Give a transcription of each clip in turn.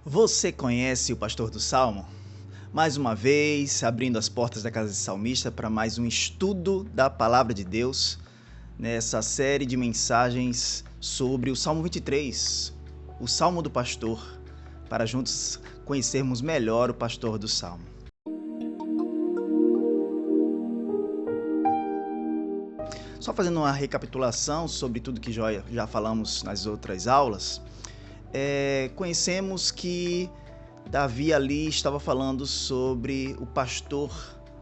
Você conhece o Pastor do Salmo? Mais uma vez, abrindo as portas da casa de salmista para mais um estudo da Palavra de Deus, nessa série de mensagens sobre o Salmo 23, o Salmo do Pastor, para juntos conhecermos melhor o Pastor do Salmo. Só fazendo uma recapitulação sobre tudo que já falamos nas outras aulas, conhecemos que Davi ali estava falando sobre o pastor,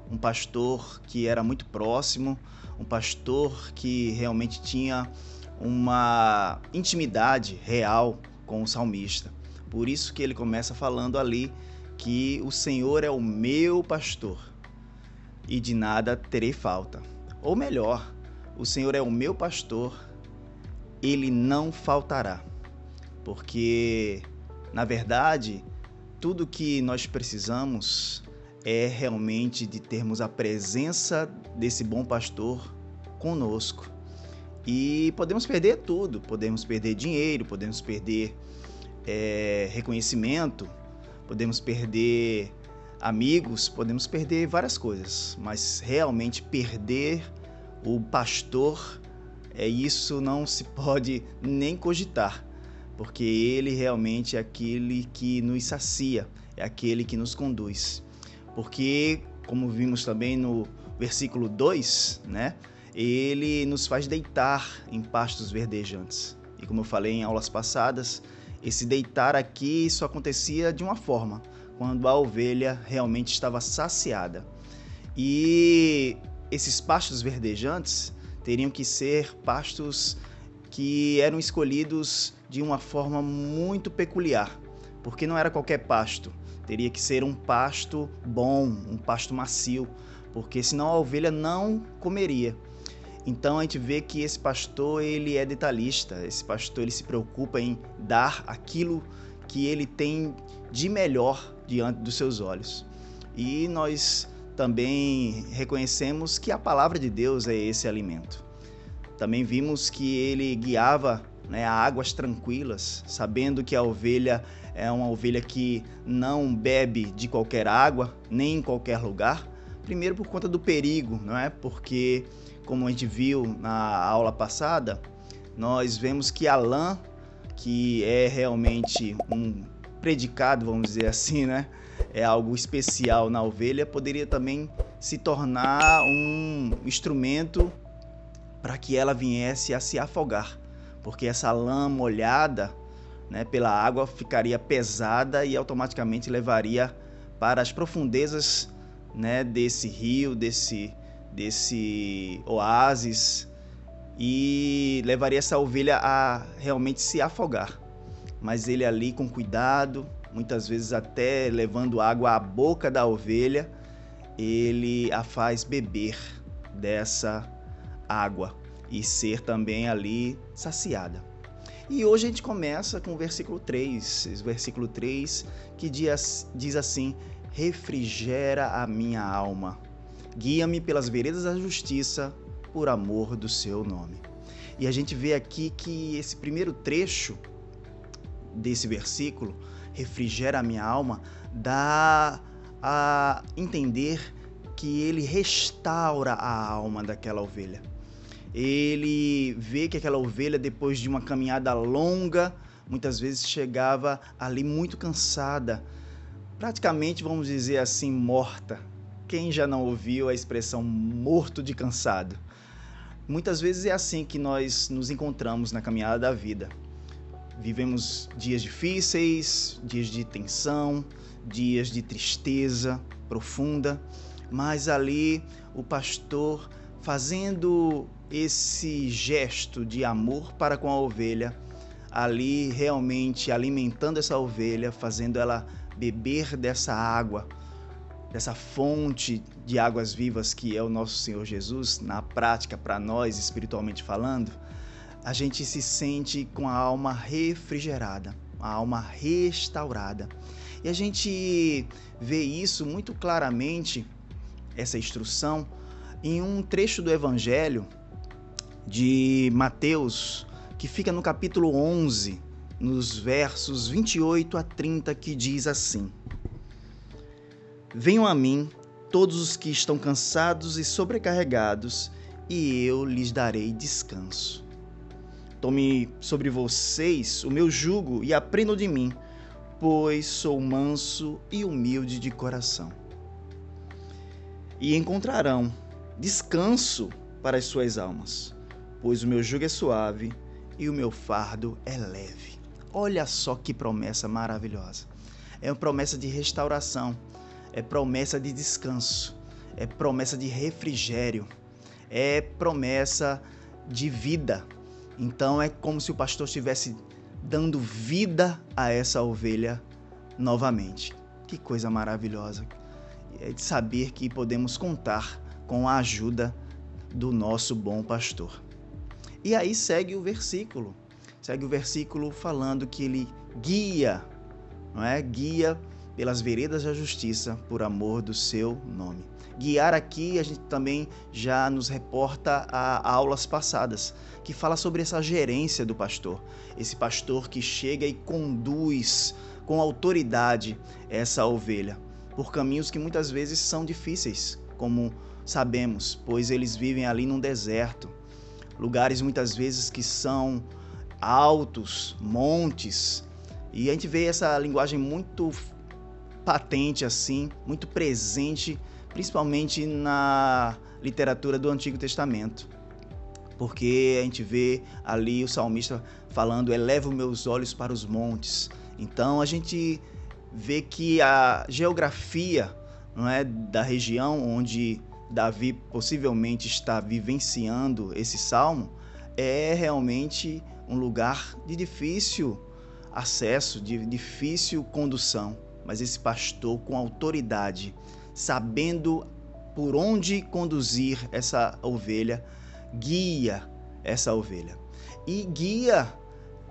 um pastor que era muito próximo, um pastor que realmente tinha uma intimidade real com o salmista. Por isso que ele começa falando ali que o Senhor é o meu pastor e de nada terei falta. Ou melhor, o Senhor é o meu pastor, ele não faltará. Porque, na verdade, tudo que nós precisamos é realmente de termos a presença desse bom pastor conosco. E podemos perder tudo, podemos perder dinheiro, podemos perder reconhecimento, podemos perder amigos, podemos perder várias coisas, mas realmente perder o pastor, isso não se pode nem cogitar. Porque ele realmente é aquele que nos sacia, é aquele que nos conduz. Porque, como vimos também no versículo 2, ele nos faz deitar em pastos verdejantes. E como eu falei em aulas passadas, esse deitar aqui só acontecia de uma forma, quando a ovelha realmente estava saciada. E esses pastos verdejantes teriam que ser pastos que eram escolhidos de uma forma muito peculiar, porque não era qualquer pasto, teria que ser um pasto bom, um pasto macio, porque senão a ovelha não comeria. Então a gente vê que esse pastor ele é detalhista, esse pastor ele se preocupa em dar aquilo que ele tem de melhor diante dos seus olhos. E nós também reconhecemos que a palavra de Deus é esse alimento. Também vimos que ele guiava a águas tranquilas, sabendo que a ovelha é uma ovelha que não bebe de qualquer água, nem em qualquer lugar. Primeiro por conta do perigo, porque, como a gente viu na aula passada, nós vemos que a lã, que é realmente um predicado, vamos dizer assim, é algo especial na ovelha, poderia também se tornar um instrumento para que ela viesse a se afogar, porque essa lã molhada pela água ficaria pesada e automaticamente levaria para as profundezas desse rio, desse oásis, e levaria essa ovelha a realmente se afogar. Mas ele ali com cuidado, muitas vezes até levando água à boca da ovelha, ele a faz beber dessa água e ser também ali saciada. E hoje a gente começa com o versículo 3, esse versículo 3 que diz assim: refrigera a minha alma, guia-me pelas veredas da justiça, por amor do seu nome. E a gente vê aqui que esse primeiro trecho desse versículo, refrigera a minha alma, dá a entender que ele restaura a alma daquela ovelha. Ele vê que aquela ovelha, depois de uma caminhada longa, muitas vezes chegava ali muito cansada, praticamente, vamos dizer assim, morta. Quem já não ouviu a expressão morto de cansado? Muitas vezes é assim que nós nos encontramos na caminhada da vida. Vivemos dias difíceis, dias de tensão, dias de tristeza profunda, mas ali o pastor, fazendo esse gesto de amor para com a ovelha, ali realmente alimentando essa ovelha, fazendo ela beber dessa água, dessa fonte de águas vivas que é o nosso Senhor Jesus, na prática para nós, espiritualmente falando, a gente se sente com a alma refrigerada, a alma restaurada. E a gente vê isso muito claramente, essa instrução, em um trecho do Evangelho de Mateus, que fica no capítulo 11, nos versos 28 a 30, que diz assim: Venham a mim todos os que estão cansados e sobrecarregados, e eu lhes darei descanso. Tome sobre vocês o meu jugo e aprendam de mim, pois sou manso e humilde de coração. E encontrarão descanso para as suas almas, pois o meu jugo é suave e o meu fardo é leve. Olha só que promessa maravilhosa. É uma promessa de restauração, é promessa de descanso, é promessa de refrigério, é promessa de vida. Então é como se o pastor estivesse dando vida a essa ovelha novamente. Que coisa maravilhosa é de saber que podemos contar com a ajuda do nosso bom pastor. E aí segue o versículo falando que ele guia, não é? Guia pelas veredas da justiça por amor do seu nome. Guiar aqui a gente também já nos reporta a aulas passadas, que fala sobre essa gerência do pastor. Esse pastor que chega e conduz com autoridade essa ovelha por caminhos que muitas vezes são difíceis, como sabemos, pois eles vivem ali num deserto. Lugares muitas vezes que são altos, montes, e a gente vê essa linguagem muito patente assim, muito presente, principalmente na literatura do Antigo Testamento, porque a gente vê ali o salmista falando: elevo meus olhos para os montes. Então a gente vê que a geografia, não é, da região onde Davi possivelmente está vivenciando esse salmo é realmente um lugar de difícil acesso, de difícil condução. Mas esse pastor com autoridade, sabendo por onde conduzir essa ovelha, guia essa ovelha. E guia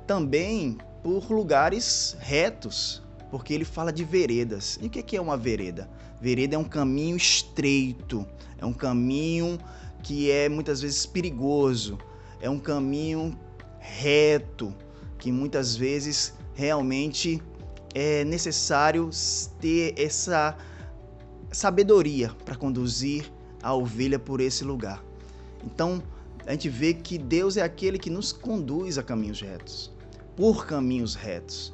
também por lugares retos, porque ele fala de veredas. E o que é uma vereda? Vereda é um caminho estreito, é um caminho que é muitas vezes perigoso, é um caminho reto, que muitas vezes realmente é necessário ter essa sabedoria para conduzir a ovelha por esse lugar. Então, a gente vê que Deus é aquele que nos conduz a caminhos retos, por caminhos retos.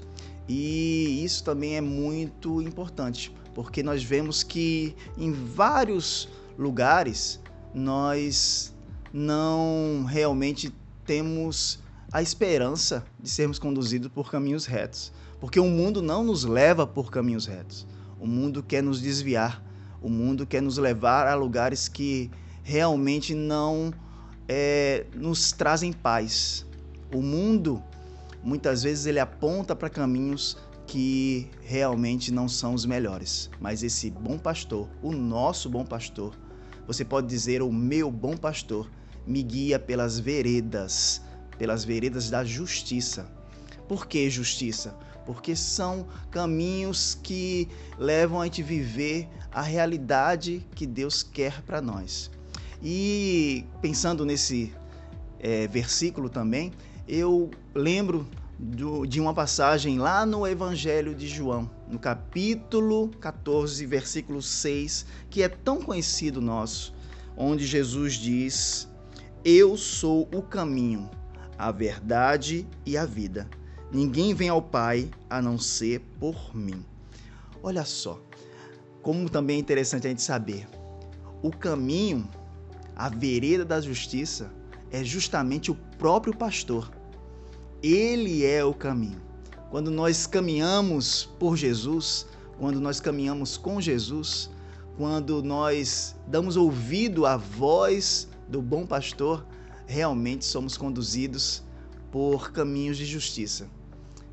E isso também é muito importante, porque nós vemos que em vários lugares nós não realmente temos a esperança de sermos conduzidos por caminhos retos, porque o mundo não nos leva por caminhos retos. O mundo quer nos desviar, o mundo quer nos levar a lugares que realmente não nos trazem paz. O mundo, muitas vezes, ele aponta para caminhos que realmente não são os melhores. Mas esse bom pastor, o nosso bom pastor, você pode dizer, o meu bom pastor, me guia pelas veredas da justiça. Por que justiça? Porque são caminhos que levam a gente viver a realidade que Deus quer para nós. E pensando nesse versículo também, eu lembro de uma passagem lá no Evangelho de João, no capítulo 14, versículo 6, que é tão conhecido nosso, onde Jesus diz: Eu sou o caminho, a verdade e a vida. Ninguém vem ao Pai a não ser por mim. Olha só, como também é interessante a gente saber, o caminho, a vereda da justiça, é justamente o próprio pastor. Ele é o caminho. Quando nós caminhamos por Jesus, quando nós caminhamos com Jesus, quando nós damos ouvido à voz do bom pastor, realmente somos conduzidos por caminhos de justiça.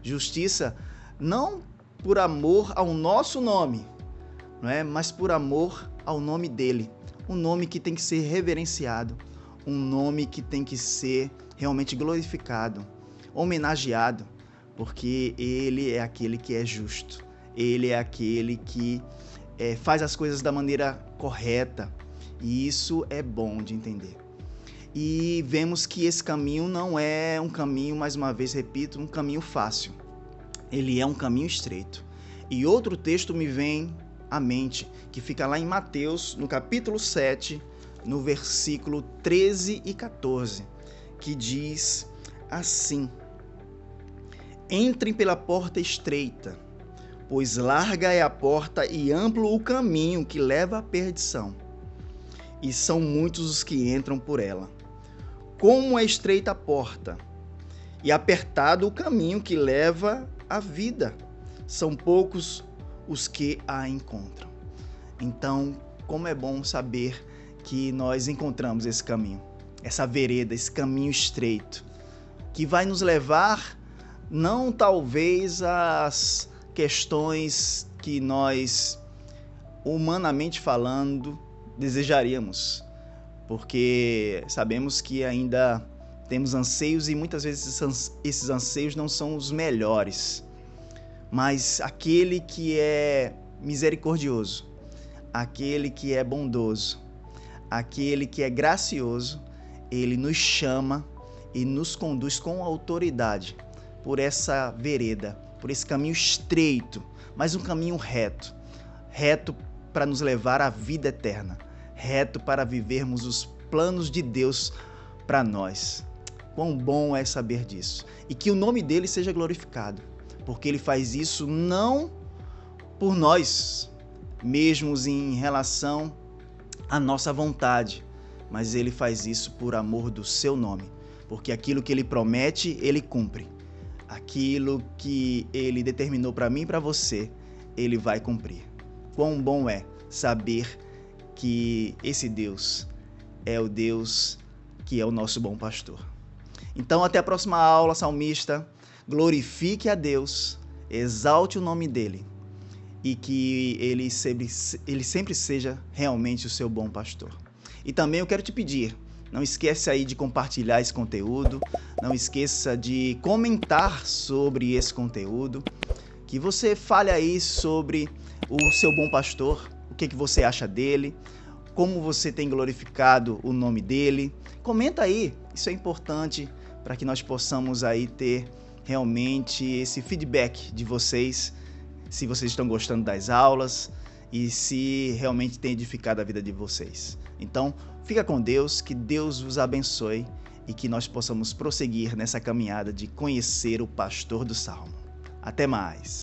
Justiça não por amor ao nosso nome, não é? Mas por amor ao nome dele. Um nome que tem que ser reverenciado, um nome que tem que ser realmente glorificado, homenageado, porque ele é aquele que é justo, ele é aquele que faz as coisas da maneira correta, e isso é bom de entender. e vemos que esse caminho não é um caminho, mais uma vez repito, um caminho fácil. Ele é um caminho estreito. E outro texto me vem à mente, que fica lá em Mateus, no capítulo 7, no versículo 13 e 14, que diz assim: Entrem pela porta estreita, pois larga é a porta e amplo o caminho que leva à perdição, e são muitos os que entram por ela. Como é estreita a porta e apertado o caminho que leva à vida, são poucos os que a encontram. Então, como é bom saber que nós encontramos esse caminho, essa vereda, esse caminho estreito, que vai nos levar não talvez às questões que nós, humanamente falando, desejaríamos, porque sabemos que ainda temos anseios e muitas vezes esses anseios não são os melhores. Mas aquele que é misericordioso, aquele que é bondoso, aquele que é gracioso, ele nos chama e nos conduz com autoridade por essa vereda, por esse caminho estreito, mas um caminho reto, reto para nos levar à vida eterna, reto para vivermos os planos de Deus para nós. Quão bom é saber disso, e que o nome dele seja glorificado, porque ele faz isso não por nós mesmos em relação à nossa vontade, mas ele faz isso por amor do seu nome, porque aquilo que ele promete, ele cumpre. Aquilo que ele determinou para mim e para você, ele vai cumprir. Quão bom é saber que esse Deus é o Deus que é o nosso bom pastor. Então, até a próxima aula, salmista. Glorifique a Deus, exalte o nome dele e que ele sempre seja realmente o seu bom pastor. E também eu quero te pedir, não esqueça aí de compartilhar esse conteúdo, não esqueça de comentar sobre esse conteúdo, que você fale aí sobre o seu bom pastor, o que você acha dele, como você tem glorificado o nome dele. Comenta aí, isso é importante para que nós possamos aí ter realmente esse feedback de vocês, se vocês estão gostando das aulas e se realmente tem edificado a vida de vocês. Então, fica com Deus, que Deus vos abençoe e que nós possamos prosseguir nessa caminhada de conhecer o pastor do Salmo. Até mais!